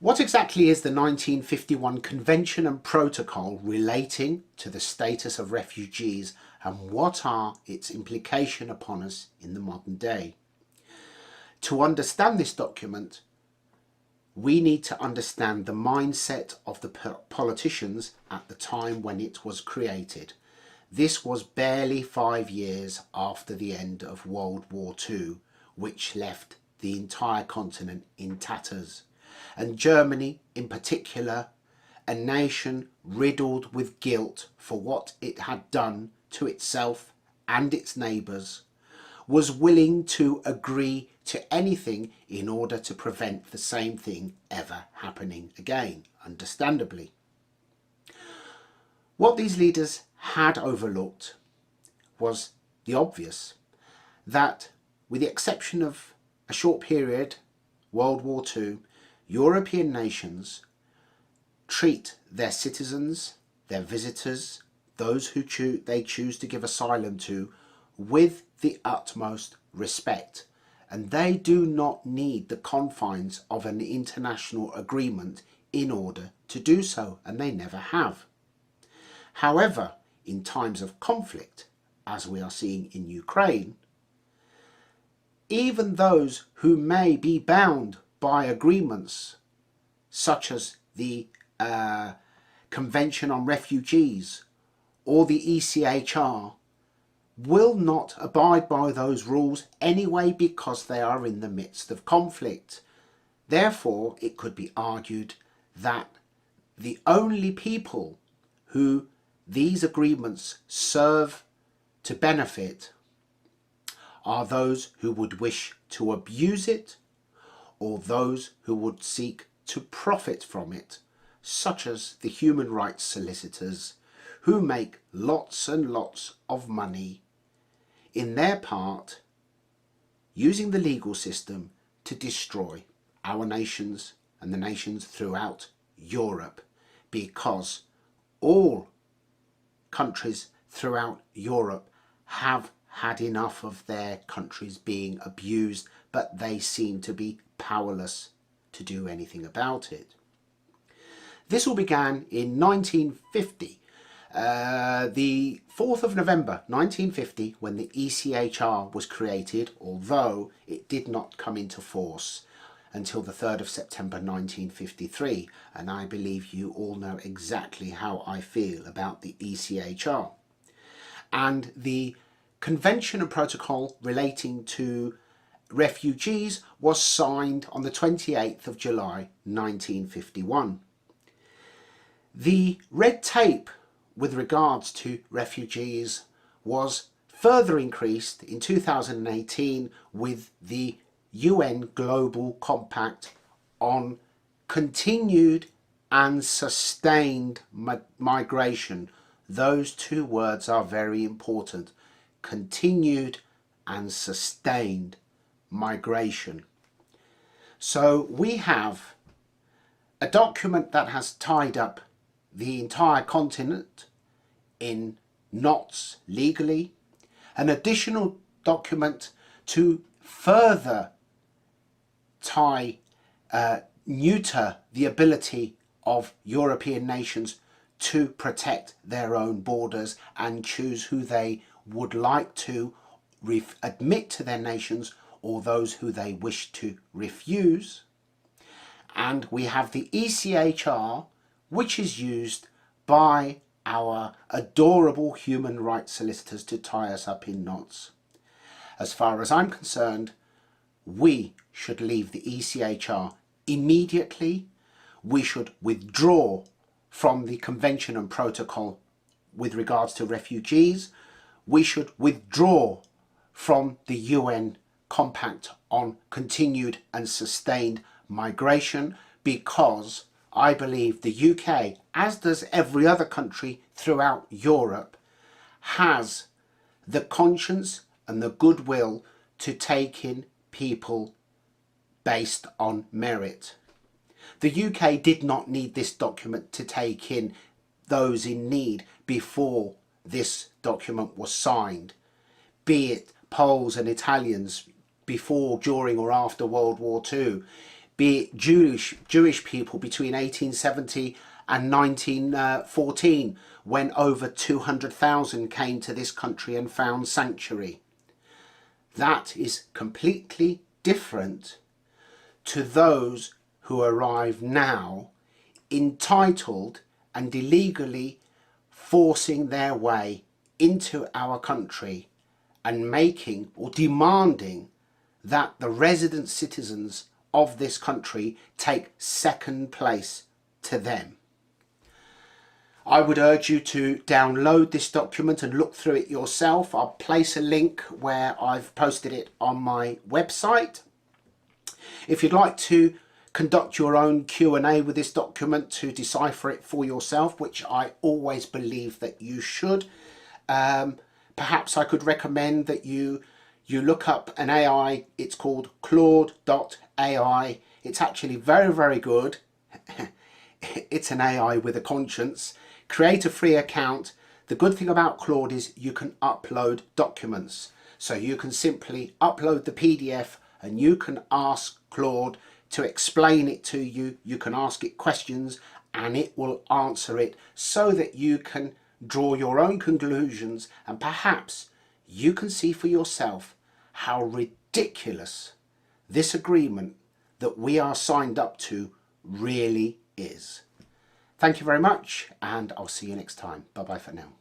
What exactly is the 1951 Convention and Protocol relating to the status of refugees, and what are its implications upon us in the modern day? To understand this document, we need to understand the mindset of the politicians at the time when it was created. This was barely 5 years after the end of World War II, which left the entire continent in tatters. And Germany in particular, a nation riddled with guilt for what it had done to itself and its neighbours, was willing to agree to anything in order to prevent the same thing ever happening again, understandably. What these leaders had overlooked was the obvious, that with the exception of a short period, World War II, European nations treat their citizens, their visitors, those who they choose to give asylum to, with the utmost respect, and they do not need the confines of an international agreement in order to do so, and they never have. However, in times of conflict, as we are seeing in Ukraine, even those who may be bound by agreements such as the Convention on Refugees or the ECHR will not abide by those rules anyway, because they are in the midst of conflict. Therefore, it could be argued that the only people who these agreements serve to benefit are those who would wish to abuse it, or those who would seek to profit from it, such as the human rights solicitors, who make lots and lots of money in their part using the legal system to destroy our nations and the nations throughout Europe, because all countries throughout Europe have had enough of their countries being abused, but they seem to be powerless to do anything about it. This all began in 1950, the 4th of November 1950, when the ECHR was created, although it did not come into force until the 3rd of September 1953, and I believe you all know exactly how I feel about the ECHR. And the Convention and Protocol relating to refugees was signed on the 28th of July 1951. The red tape with regards to refugees was further increased in 2018 with the UN Global Compact on continued and sustained migration. Those two words are very important: continued and sustained migration. So we have a document that has tied up the entire continent in knots legally, an additional document to further neuter the ability of European nations to protect their own borders and choose who they would like to admit to their nations, or those who they wish to refuse. And we have the ECHR, which is used by our adorable human rights solicitors to tie us up in knots. As far as I'm concerned, we should leave the ECHR immediately. We should withdraw from the Convention and Protocol with regards to refugees. We should withdraw from the UN Compact on continued and sustained migration, because I believe the UK, as does every other country throughout Europe, has the conscience and the goodwill to take in people based on merit. The UK did not need this document to take in those in need before this document was signed, be it Poles and Italians before, during or after World War II, be it Jewish people between 1870 and 1914, when over 200,000 came to this country and found sanctuary. That is completely different to those who arrive now, entitled and illegally forcing their way into our country and making or demanding that the resident citizens of this country take second place to them. I would urge you to download this document and look through it yourself. I'll place a link where I've posted it on my website. If you'd like to conduct your own Q&A with this document to decipher it for yourself, which I always believe that you should, perhaps I could recommend that you look up an AI. It's called Claude.ai. It's actually very, very good. It's an AI with a conscience. Create a free account. The good thing about Claude is you can upload documents. So you can simply upload the PDF and you can ask Claude to explain it to you. You can ask it questions and it will answer it so that you can draw your own conclusions, and perhaps you can see for yourself how ridiculous this agreement that we are signed up to really is. Thank you very much, and I'll see you next time. Bye bye for now.